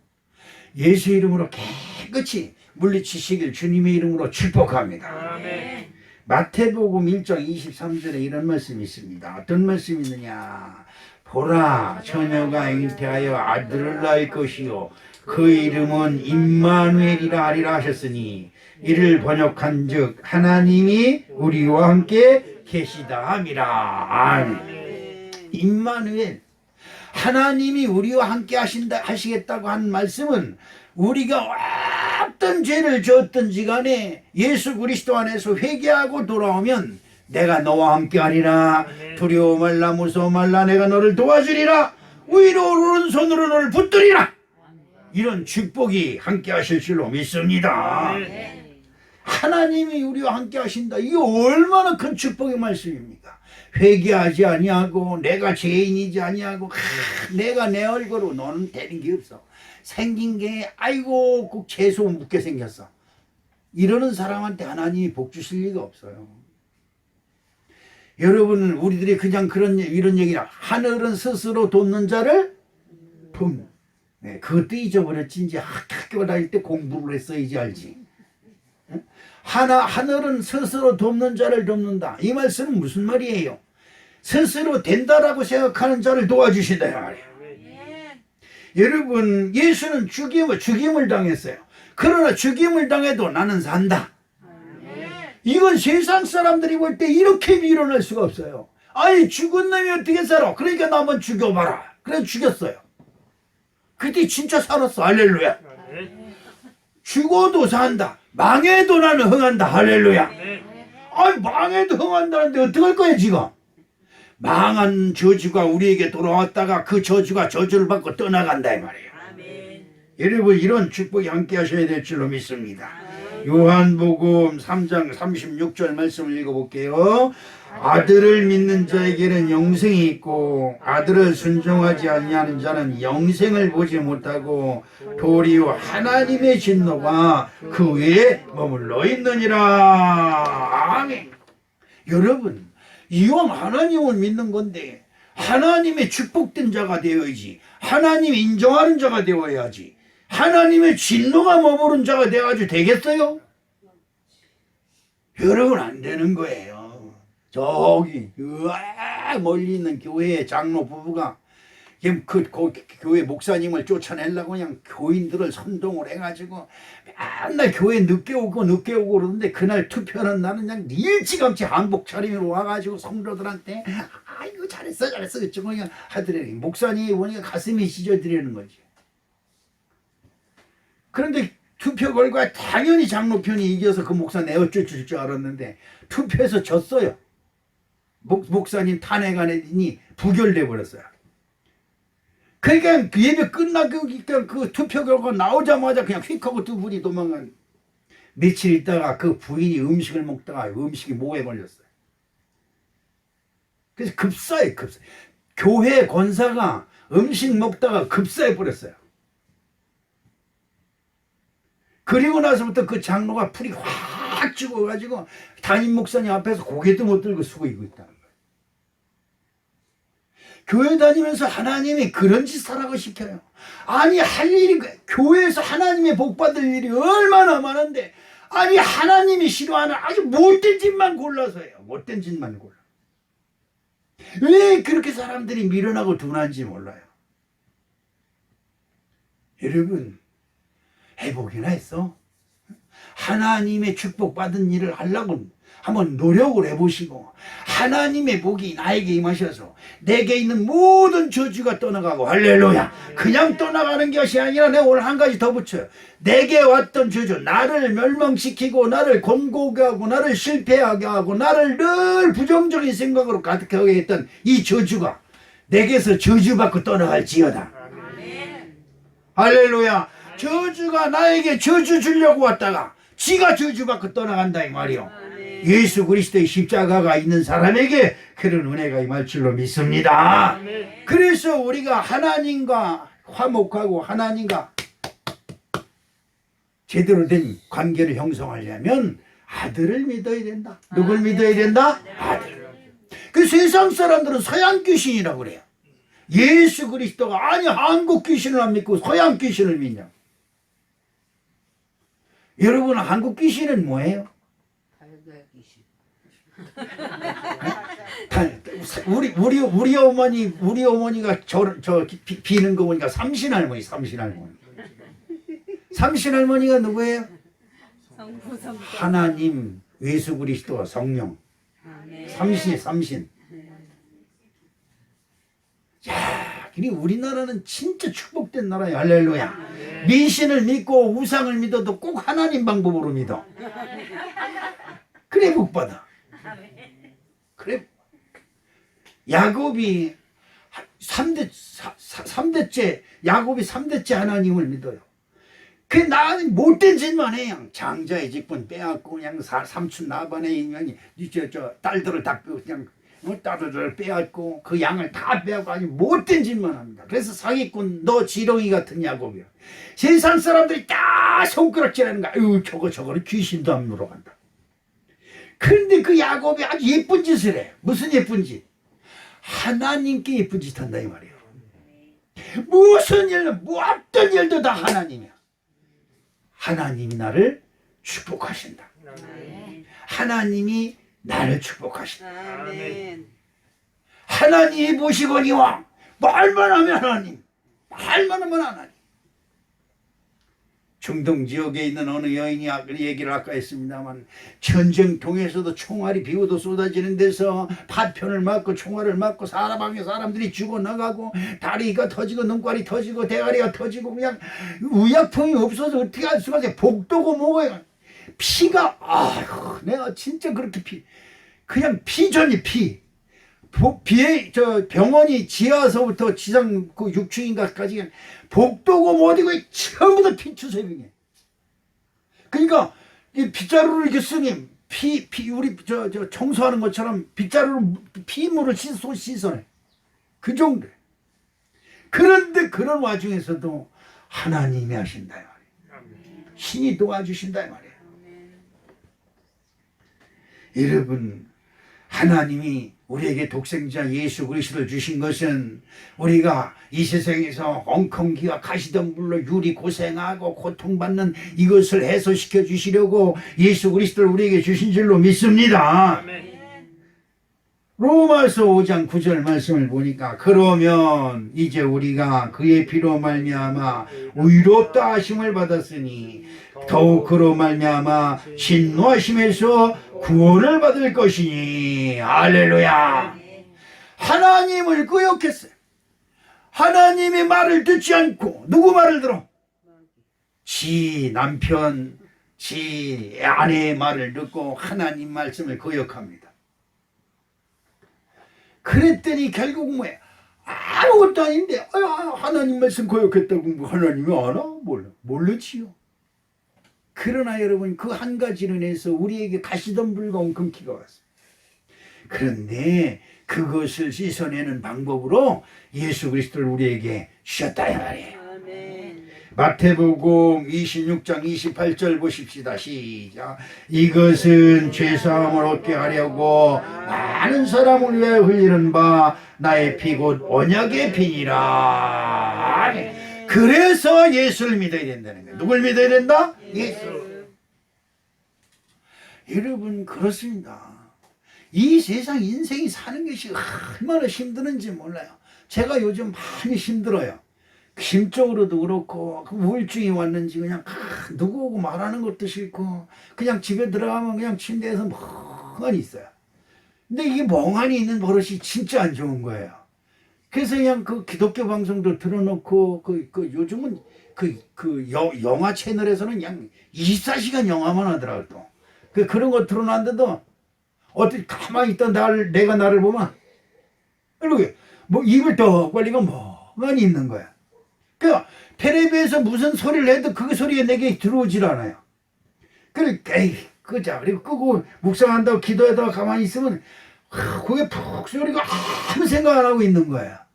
예수 이름으로 깨끗이 물리치시길 주님의 이름으로 축복합니다. 아멘. 마태복음 1장 23절에 이런 말씀이 있습니다. 어떤 말씀이 있느냐. 보라 처녀가 잉태하여 아들을 낳을 것이요 그 이름은 임마누엘이라 하리라 하셨으니 이를 번역한즉 하나님이 우리와 함께 계시다 함이라. 아멘. 임마누엘, 하나님이 우리와 함께 하시겠다고 한 말씀은 우리가 어떤 죄를 지었든지 간에 예수 그리스도 안에서 회개하고 돌아오면 내가 너와 함께 하리라. 두려워 말라 무서워 말라. 내가 너를 도와주리라. 위로 오른손으로 너를 붙들리라. 이런 축복이 함께 하실 줄로 믿습니다. 하나님이 우리와 함께 하신다. 이게 얼마나 큰 축복의 말씀입니까? 회개하지 아니하고 내가 죄인이지 아니하고 내가 내 얼굴로 너는 되는 게 없어. 생긴 게 아이고 꼭 채소 묻게 생겼어. 이러는 사람한테 하나님이 복 주실 리가 없어요. 여러분은 우리들이 그냥 이런 얘기나 하늘은 스스로 돕는 자를 돕는. 네, 그것도 잊어버렸지. 이제 학교 다닐 때 공부를 했어야지 알지. 하늘은 스스로 돕는 자를 돕는다. 이 말씀은 무슨 말이에요? 스스로 된다라고 생각하는 자를 도와주신다 이 말이에요. 여러분 예수는 죽임을 당했어요. 그러나 죽임을 당해도 나는 산다. 이건 세상 사람들이 볼 때 이렇게 밀어낼 수가 없어요. 아니 죽은 놈이 어떻게 살아? 그러니까 나 한번 죽여봐라. 그래서 죽였어요. 그때 진짜 살았어. 할렐루야. 죽어도 산다. 망해도 나는 흥한다. 할렐루야. 아니 망해도 흥한다는데 어떡할 거야 지금? 망한 저주가 우리에게 돌아왔다가 그 저주가 저주를 받고 떠나간다 이 말이에요. 여러분 이런 축복이 함께 하셔야 될 줄로 믿습니다. 요한복음 3장 36절 말씀을 읽어볼게요. 아들을 믿는 자에게는 영생이 있고 아들을 순종하지 아니하는 자는 영생을 보지 못하고 도리어 하나님의 진노가 그 위에 머물러 있느니라. 아멘. 여러분, 이왕 하나님을 믿는 건데 하나님의 축복된 자가 되어야지, 하나님이 인정하는 자가 되어야지, 하나님의 진노가 머무른 자가 돼가지고 되겠어요? 여러분, 안 되는 거예요. 저기 멀리 있는 교회의 장로 부부가 그 교회 목사님을 쫓아내려고 그냥 교인들을 선동을 해가지고 맨날 교회 늦게 오고 그러는데, 그날 투표하는 날은 그냥 일찌감치 한복 차림으로 와가지고 성도들한테 이거 잘했어 어쩌고 그냥 하더래요. 목사님이 보니까 가슴이 찢어지려는 거지. 그런데 투표 결과 당연히 장로편이 이겨서 그 목사 내어줄 줄 알았는데 투표에서 졌어요. 목사님 탄핵 안 했더니 부결돼 버렸어요. 그러니까 그 예배 끝나고 그 투표 결과 나오자마자 그냥 휙 하고 두 분이 도망간. 며칠 있다가 그 부인이 음식을 먹다가 음식이 목에 걸렸어요. 그래서 급사해. 교회 권사가 음식 먹다가 급사해 버렸어요. 그리고 나서부터 그 장로가 풀이 확 죽어가지고 담임 목사님 앞에서 고개도 못 들고 수고이고 있다는 거예요. 교회 다니면서 하나님이 그런 짓 하라고 시켜요. 아니, 할 일이, 교회에서 하나님의 복 받을 일이 얼마나 많은데, 아니, 하나님이 싫어하는 아주 못된 짓만 골라서 해요. 못된 짓만 골라. 왜 그렇게 사람들이 미련하고 둔한지 몰라요. 여러분, 해보기나 했어? 하나님의 축복받은 일을 하려고 한번 노력을 해보시고, 하나님의 복이 나에게 임하셔서 내게 있는 모든 저주가 떠나가고, 할렐루야, 그냥 떠나가는 것이 아니라 내가 오늘 한 가지 더 붙여요. 내게 왔던 저주, 나를 멸망시키고 나를 곤고하게 하고 나를 실패하게 하고 나를 늘 부정적인 생각으로 가득하게 했던 이 저주가 내게서 저주받고 떠나갈지어다. 할렐루야. 저주가 나에게 저주 주려고 왔다가 지가 저주받고 떠나간다 이 말이요. 예수 그리스도의 십자가가 있는 사람에게 그런 은혜가 임할 줄로 믿습니다. 그래서 우리가 하나님과 화목하고 하나님과 제대로 된 관계를 형성하려면 아들을 믿어야 된다. 누굴 믿어야 된다? 아들. 그 세상 사람들은 서양 귀신이라고 그래요. 예수 그리스도가, 아니, 한국 귀신을 안 믿고 서양 귀신을 믿냐? 여러분, 한국 귀신은 뭐예요? 우리 어머니가 비는 거 보니까 삼신할머니가 누구예요? 하나님, 예수 그리스도, 성령. 삼신. 야, 우리나라는 진짜 축복된 나라예요. 할렐루야. 미신을 믿고 우상을 믿어도 꼭 하나님 방법으로 믿어. 그래 복받아. 그래. 야곱이 3대째 야곱이 3대째 하나님을 믿어요. 그 나는 못된 짓만 해. 장자의 직분 빼앗고 그냥 삼촌 나반의 인간이 저 딸들을 다 그냥 딸들을 빼앗고 그 양을 다 빼앗고 아주 못된 짓만 합니다. 그래서 사기꾼, 너 지렁이 같은 야곱이야. 세상 사람들이 다 손가락질하는 거야. 저거는 귀신도 안 물어간다. 그런데 그 야곱이 아주 예쁜 짓을 해. 무슨 예쁜 짓? 하나님께 예쁜 짓 한다 이 말이에요. 무슨 일도, 어떤 일도 다 하나님이야. 하나님이 나를 축복하신다. 하나님이 나를 축복하신다. 하나님이 보시거니와 말만 하면 하나님, 말만 하면 하나님. 중동 지역에 있는 어느 여인이 얘기를 아까 했습니다만, 전쟁통에서도 총알이 비오도 쏟아지는 데서 파편을 맞고 총알을 맞고 사람들이 죽어나가고 다리가 터지고 눈깔이 터지고 대가리가 터지고 그냥 의약품이 없어서 어떻게 할 수가 없어요. 복도고 뭐고 피가, 아휴, 내가 진짜 그렇게 그냥 피전이 피. 병원이 지하서부터 지상 그 6층인가까지 복도고 뭐디고 전부 다 피투성이에. 그러니까 이 빗자루를 이렇게 쓰니 우리 청소하는 것처럼 빗자루로 피물을 씻어내. 그 정도. 그런데 그런 와중에서도 하나님이 하신다 이 말이에요. 신이 도와주신다 이 말이에요. 여러분, 하나님이 우리에게 독생자 예수 그리스도를 주신 것은 우리가 이 세상에서 엉겅기와 가시덤불로 유리 고생하고 고통받는 이것을 해소시켜 주시려고 예수 그리스도를 우리에게 주신 줄로 믿습니다. 로마서 5장 9절 말씀을 보니까 그러면 이제 우리가 그의 피로 말미암아 의롭다 하심을 받았으니 더욱 그로 말미암아 진노하심에서 구원을 받을 것이니 할렐루야. 하나님을 거역했어요. 하나님의 말을 듣지 않고 누구 말을 들어? 지 남편, 지 아내의 말을 듣고 하나님 말씀을 거역합니다. 그랬더니 결국 뭐야? 아무것도 아닌데 하나님 말씀 거역했다고 하나님이 알아? 모르지요. 그러나 여러분, 그 한 가지로 인해서 우리에게 가시덤불과 엉겅퀴가 왔어요. 그런데 그것을 씻어내는 방법으로 예수 그리스도를 우리에게 주셨다 이 말이에요. 마태복음 26장 28절 보십시다. 시작. 이것은 죄사함을 얻게 하려고 많은 사람을 위해 흘리는 바 나의 피 곧 언약의 피니라. 그래서 예수를 믿어야 된다는 거예요. 누굴 믿어야 된다? 예수. 여러분, 그렇습니다. 이 세상 인생이 사는 것이 얼마나 힘드는지 몰라요. 제가 요즘 많이 힘들어요. 심적으로도 그렇고, 우울증이 왔는지 그냥 누구하고 말하는 것도 싫고, 그냥 집에 들어가면 그냥 침대에서 멍하니 있어요. 근데 이게 멍하니 있는 버릇이 진짜 안 좋은 거예요. 그래서 그냥 그 기독교 방송도 틀어놓고, 요즘은 영화 채널에서는 그냥 24시간 영화만 하더라고요. 또. 그런 거 틀어놨는데도, 어떻게 가만히 있다 내가 나를 보면, 이렇게, 입을 떡 벌리고 멍하니 있는 거야. 그러니까 텔레비에서 무슨 소리를 해도 그 소리가 내게 들어오질 않아요. 에이, 끄자. 그리고 끄고 묵상한다고 기도하다가 가만히 있으면 그게 푹 소리가 아무 생각 안 하고 있는 거야.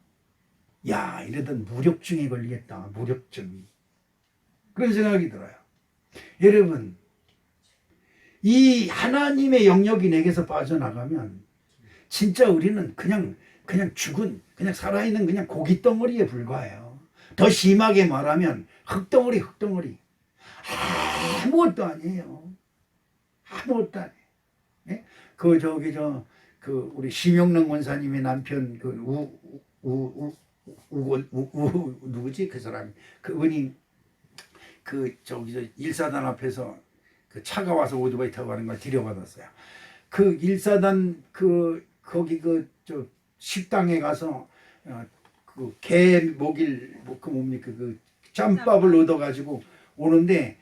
야, 이러던 무력증에 걸리겠다. 무력증. 그런 생각이 들어요. 여러분, 이 하나님의 영역이 내게서 빠져나가면 진짜 우리는 그냥 죽은, 그냥 살아있는 그냥 고깃덩어리에 불과해요. 더 심하게 말하면 흙덩어리. 아무것도 아니에요. 아무것도 아니에요. 네? 우리 심영래 원사님의 남편, 누구지? 그 사람이. 그분이, 일사단 앞에서 차가 와서 오토바이 타고 가는 걸 들여받았어요. 일사단, 식당에 가서, 개 목일, 뭡니까, 짬밥을 얻어가지고 오는데,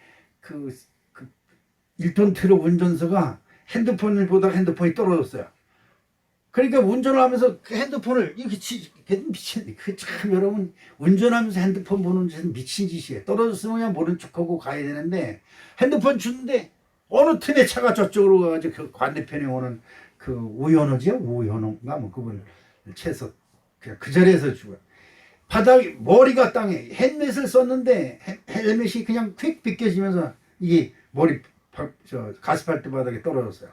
1톤 트럭 운전사가 핸드폰을 보다가 핸드폰이 떨어졌어요. 그러니까 운전을 하면서 그 핸드폰을 이렇게 미친, 참 여러분, 운전하면서 핸드폰 보는 짓은 미친 짓이에요. 떨어졌으면 그냥 모른 척하고 가야 되는데, 핸드폰 주는데, 어느 틈에 차가 저쪽으로 가가지고 그 반대편에 오는 우현호인가? 그분을 채서 그냥 그 자리에서 죽어요. 머리가 땅에, 헬멧을 썼는데 헬멧이 그냥 휙 벗겨지면서 이게 가스팔트 바닥에 떨어졌어요.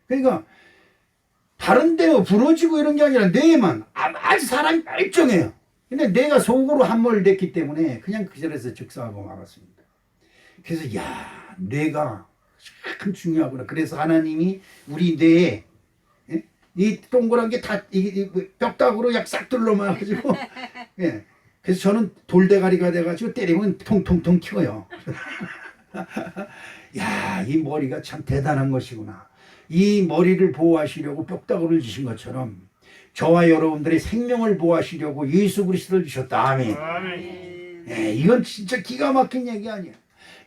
그러니까 다른 데 부러지고 이런 게 아니라 뇌만 아주 사람이 멀쩡해요. 근데 내가 속으로 함몰됐기 때문에 그냥 그 자리에서 즉사하고 말았습니다. 그래서 뇌가 참 중요하구나. 그래서 하나님이 우리 뇌에 이 동그란 게 다 뼈다구로 약 싹 둘러맞아가지고 예. 그래서 저는 돌대가리가 돼가지고 때리면 통통통 튀어요. 야, 이 머리가 참 대단한 것이구나. 이 머리를 보호하시려고 뼈다구를 주신 것처럼 저와 여러분들의 생명을 보호하시려고 예수 그리스도를 주셨다. 아멘. 예, 이건 진짜 기가 막힌 얘기 아니에요.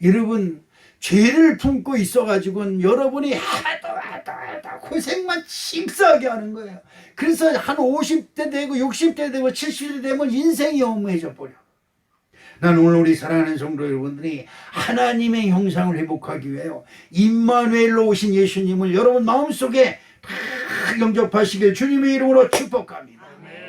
여러분, 죄를 품고 있어가지고는 여러분이 하다 고생만 씩싸게 하는 거예요. 그래서 한 50대 되고 60대 되고 70대 되면 인생이 허무해져 버려. 난 오늘 우리 사랑하는 성도 여러분들이 하나님의 형상을 회복하기 위하여 임마누엘로 오신 예수님을 여러분 마음속에 다 영접하시길 주님의 이름으로 축복합니다.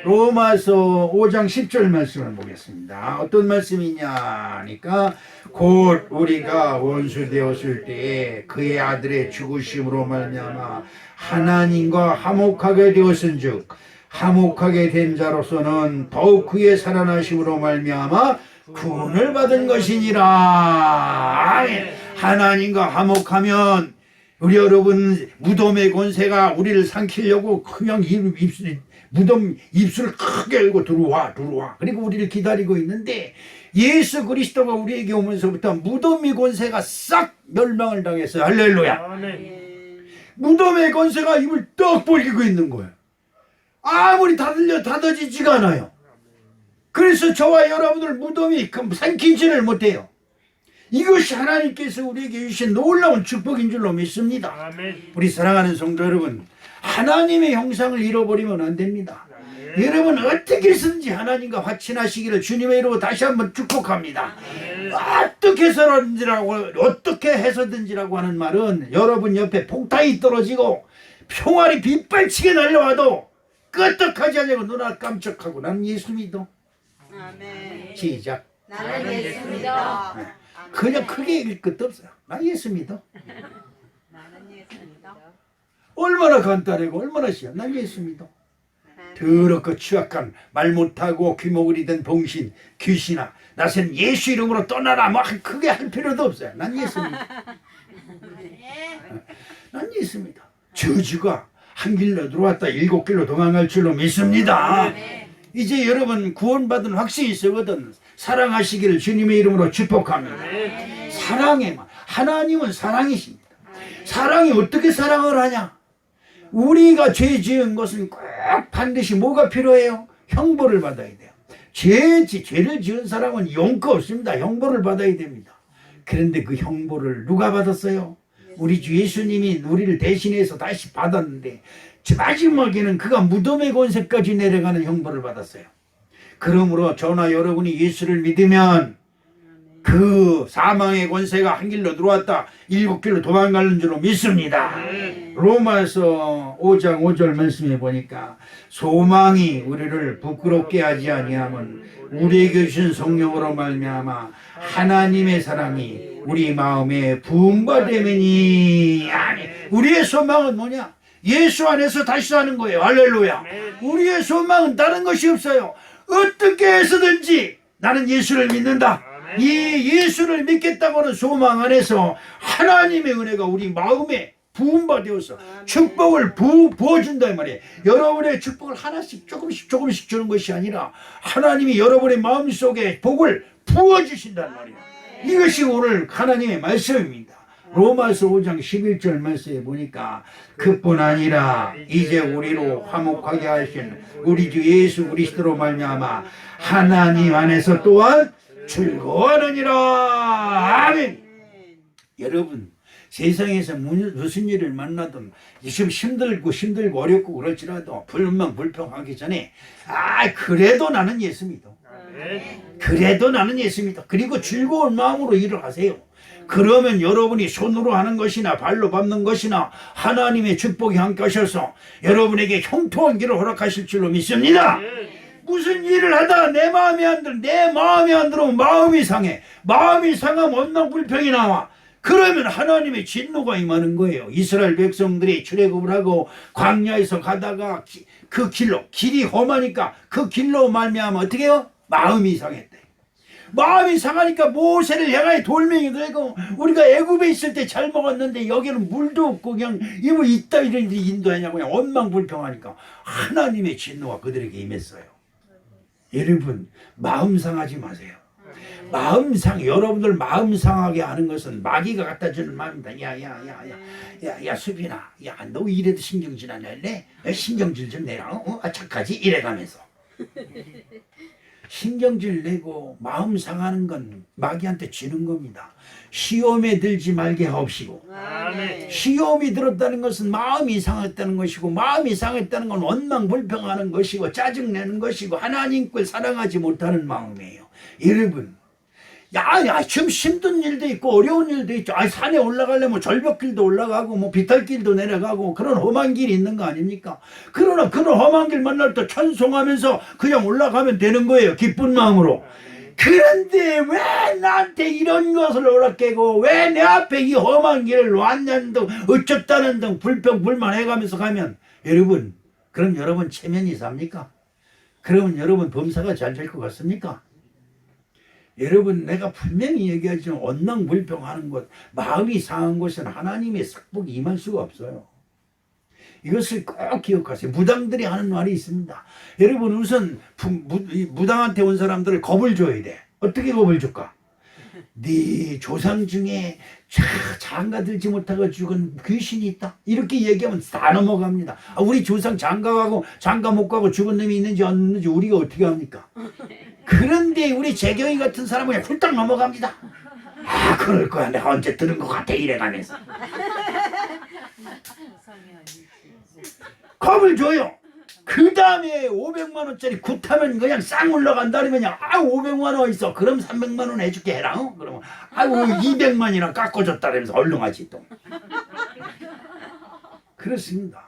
로마서 5장 10절 말씀을 보겠습니다. 어떤 말씀이냐 하니까 곧 우리가 원수 되었을 때에 그의 아들의 죽으심으로 말미암아 하나님과 화목하게 되었은즉 화목하게 된 자로서는 더욱 그의 살아나심으로 말미암아 구원을 받은 것이니라. 아멘. 하나님과 화목하면 우리 여러분 무덤의 권세가 우리를 삼키려고 그냥 무덤 입술을 크게 열고 들어와 그리고 우리를 기다리고 있는데 예수 그리스도가 우리에게 오면서부터 무덤의 권세가 싹 멸망을 당했어요. 할렐루야. 무덤의 권세가 입을 떡 벌리고 있는 거예요. 아무리 닫아지지가 않아요. 그래서 저와 여러분들 무덤이 삼키지를 못해요. 이것이 하나님께서 우리에게 주신 놀라운 축복인 줄로 믿습니다. 우리 사랑하는 성도 여러분, 하나님의 형상을 잃어버리면 안 됩니다. 여러분 어떻게 해서든지 하나님과 화친하시기를 주님의 이름으로 다시 한번 축복합니다. 어떻게 해서든지라고 하는 말은 여러분 옆에 폭탄이 떨어지고 총알이 빗발치게 날려와도 끄떡하지 않고 눈 깜짝하고 나는 예수 믿어. 아멘. 시작. 나는 예수 믿어. 그냥 크게 읽을 것도 없어요. 나 예수 믿어. 나는 예수 믿어. 얼마나 간단하고 얼마나 쉬워. 난 예수 믿어. 더럽고 취약한 말 못하고 귀목을 잃은 봉신 귀신아 나선 예수 이름으로 떠나라 뭐 크게 할 필요도 없어요. 난 예수 믿어. 난 예수 믿어. 저주가 한 길로 들어왔다 7길로 도망갈 줄로 믿습니다. 이제 여러분 구원받은 확신이 있거든. 사랑하시기를 주님의 이름으로 축복합니다. 사랑에만 하나님은 사랑이십니다. 사랑이 어떻게 사랑을 하냐? 우리가 죄 지은 것은 꼭 반드시 뭐가 필요해요? 형벌을 받아야 돼요. 죄를 지은 사람은 용거 없습니다. 형벌을 받아야 됩니다. 그런데 그 형벌을 누가 받았어요? 우리 주 예수님이 우리를 대신해서 다시 받았는데 마지막에는 그가 무덤의 권세까지 내려가는 형벌을 받았어요. 그러므로 저나 여러분이 예수를 믿으면 그 사망의 권세가 한 길로 들어왔다 7길로 도망가는 줄로 믿습니다. 로마서 5장 5절 말씀해 보니까 소망이 우리를 부끄럽게 하지 아니하면 우리에게 주신 성령으로 말미암아 하나님의 사랑이 우리 마음에 부음받음이니. 우리의 소망은 뭐냐? 예수 안에서 다시 사는 거예요. 할렐루야. 우리의 소망은 다른 것이 없어요. 어떻게 해서든지 나는 예수를 믿는다. 이 예수를 믿겠다고는 소망 안에서 하나님의 은혜가 우리 마음에 부음받아서 축복을 부어준다 이 말이에요. 여러분의 축복을 하나씩 조금씩 주는 것이 아니라 하나님이 여러분의 마음속에 복을 부어주신단 말이에요. 이것이 오늘 하나님의 말씀입니다. 로마서 5장 11절 말씀에 보니까 그뿐 아니라 이제 우리로 화목하게 하신 우리 주 예수 그리스도로 말미암아 하나님 안에서 또한 즐거워하느니라. 아멘. 여러분 세상에서 무슨 일을 만나든 지금 힘들고 어렵고 그럴지라도 불평하기 전에 그래도 나는 예수 믿어. 그래도 나는 예수 믿어. 그리고 즐거운 마음으로 일을 하세요. 그러면 여러분이 손으로 하는 것이나 발로 밟는 것이나 하나님의 축복이 함께 하셔서 여러분에게 형통한 길을 허락하실 줄로 믿습니다. 무슨 일을 하다가 내 마음이 안 들어오면 마음이 상해. 마음이 상하면 원망불평이 나와. 그러면 하나님의 진노가 임하는 거예요. 이스라엘 백성들이 출애굽을 하고 광야에서 가다가 그 길이 험하니까 그 길로 말미암아 어떻게 해요? 마음이 상했대. 마음이 상하니까 모세를 향하여 돌멩이 들고 우리가 애굽에 있을 때 잘 먹었는데 여기는 물도 없고 그냥 이거 이따 이런 일이 인도하냐고 그냥 원망불평하니까 하나님의 진노가 그들에게 임했어요. 여러분 마음 상하지 마세요. 여러분들 마음 상하게 하는 것은 마귀가 갖다 주는 마음이다. 야 수빈아, 너 이래도 신경질 안 낼래? 신경질 좀 내라. 착하지? 이래가면서 신경질 내고 마음 상하는 건 마귀한테 지는 겁니다. 시험에 들지 말게 하옵시고. 시험이 들었다는 것은 마음이 상했다는 것이고, 마음이 상했다는 건 원망불평하는 것이고 짜증내는 것이고 하나님께 사랑하지 못하는 마음이에요. 여러분 야, 지금 힘든 일도 있고 어려운 일도 있죠. 아니, 산에 올라가려면 절벽길도 올라가고 뭐 비탈길도 내려가고 그런 험한 길이 있는 거 아닙니까? 그러나 그런 험한 길 만날 때 찬송하면서 그냥 올라가면 되는 거예요. 기쁜 마음으로. 그런데 왜 나한테 이런 것을 오락깨고 왜 내 앞에 이 험한 길을 왔냐는 등 어쩌다는 등 불평불만 해가면서 가면 여러분, 그럼 여러분 체면이 삽니까? 그러면 여러분 범사가 잘 될 것 같습니까? 여러분, 내가 분명히 얘기하지만 언낭불평하는 것, 마음이 상한 곳은 하나님의 sak복이 임할 수가 없어요. 이것을 꼭 기억하세요. 무당들이 하는 말이 있습니다. 여러분, 우선 무당한테 온 사람들을 겁을 줘야 돼. 어떻게 겁을 줄까? 네 조상 중에 장가 들지 못하고 죽은 귀신이 있다, 이렇게 얘기하면 다 넘어갑니다. 우리 조상 장가가고 장가 못 가고 죽은 놈이 있는지 없는지 우리가 어떻게 합니까? 그런데 우리 재경이 같은 사람은 그냥 훌떡 넘어갑니다. 아, 그럴 거야, 내가 언제 들은 것 같아, 이래가면서 겁을 줘요. 그 다음에 500만 원짜리 굿하면 그냥 싹 올라간다 그러면 500만 원 있어, 그럼 300만 원 해줄게 해라. 그러면 200만이나 깎아줬다 그러면서 얼렁하지 또. 그렇습니다.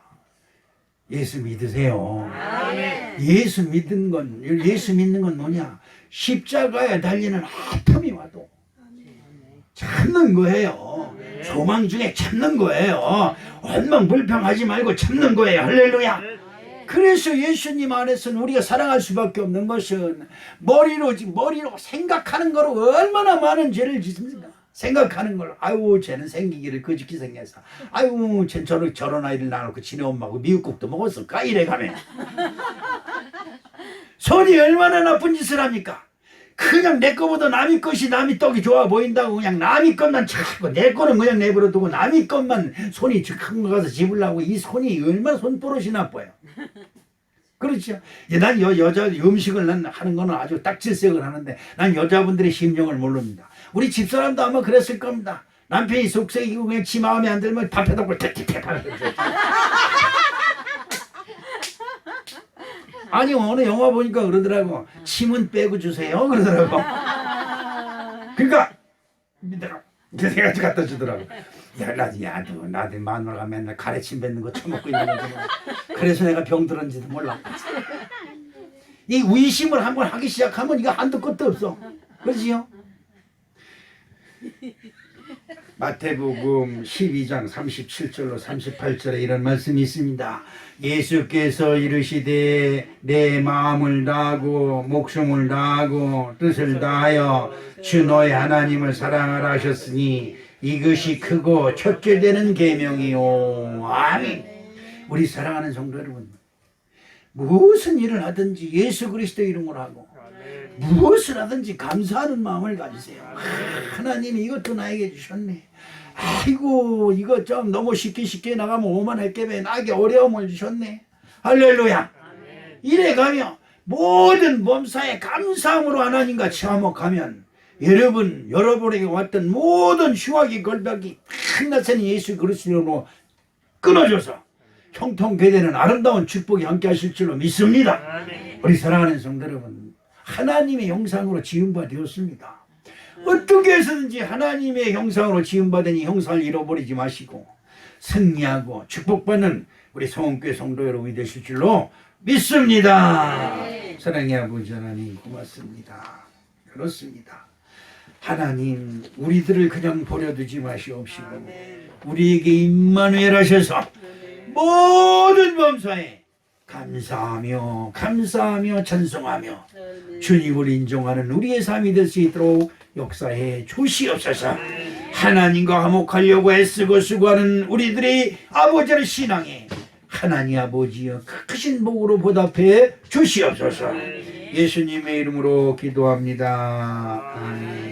예수 믿으세요. 예수 믿는 건 뭐냐? 십자가에 달리는 아픔이 와도 참는 거예요. 소망 중에 참는 거예요. 원망불평하지 말고 참는 거예요. 할렐루야. 그래서 예수님 안에서는 우리가 사랑할 수밖에 없는 것은 머리로 생각하는 거로 얼마나 많은 죄를 짓습니까? 생각하는 걸, 아유, 쟤는 생기기를 거짓게 생겨서, 아유, 쟤 저런 아이를 낳아놓고 지네 엄마하고 미역국도 먹었을까? 이래가면 손이 얼마나 나쁜 짓을 합니까? 그냥 내 거보다 남의 것이, 남의 떡이 좋아 보인다고 그냥 남의 것만 찾고 내 거는 그냥 내버려 두고 남의 것만 손이 큰 거 가서 집으려고, 이 손이 얼마나 손버릇이 나빠요. 그렇죠. 난 여자 음식을 난 하는 거는 아주 딱질색을 하는데 난 여자분들의 심정을 모릅니다. 우리 집사람도 아마 그랬을 겁니다. 남편이 속색이고 그냥 지 마음에 안 들면 밥에다 걸 탭탭탭 아니, 어느 영화 보니까 그러더라고. 침은 빼고 주세요 그러더라고. 그러니까 내가 갖다 주더라고. 나도 마누라가 맨날 가래침 뱉는 거 처먹고 있는 거지. 그래서 내가 병들었는지도 몰라. 이 의심을 한번 하기 시작하면 이거 한도 끝도 없어. 그렇지요? 마태복음 12장 37절로 38절에 이런 말씀이 있습니다. 예수께서 이르시되 내 마음을 다하고 목숨을 다하고 뜻을 다하여 주 너의 하나님을 사랑하라 하셨으니 이것이 크고 첫째 되는 계명이요. 아멘. 우리 사랑하는 성도 여러분, 무슨 일을 하든지 예수 그리스도 이름으로 하고 무엇을 하든지 감사하는 마음을 가지세요. 하나님이 이것도 나에게 주셨네. 아이고, 이거 좀 너무 쉽게 나가면 오만할 게에 나에게 어려움을 주셨네. 할렐루야. 이래 가며 모든 범사에 감사함으로 하나님과 화목하면 여러분에게 왔던 모든 흉악의 걸박이 한나세는 예수 그리스도로 끊어져서 형통되는 아름다운 축복이 함께 하실 줄로 믿습니다. 우리 사랑하는 성도 여러분, 하나님의 형상으로 지음바 되었습니다. 어떻게 해서든지 하나님의 형상으로 지음받은 이 형상을 잃어버리지 마시고 승리하고 축복받는 우리 성원교회 성도 여러분이 되실 줄로 믿습니다. 사랑의 아버지 하나님, 고맙습니다. 그렇습니다. 하나님, 우리들을 그냥 버려두지 마시옵시고 우리에게 임마누엘 하셔서 모든 범사에 감사하며 찬송하며 주님을 인정하는 우리의 삶이 될 수 있도록 역사해 주시옵소서. 하나님과 화목하려고 애쓰고 수고하는 우리들의 아버지의 신앙에 하나님 아버지여 크신 복으로 보답해 주시옵소서. 예수님의 이름으로 기도합니다. 아멘.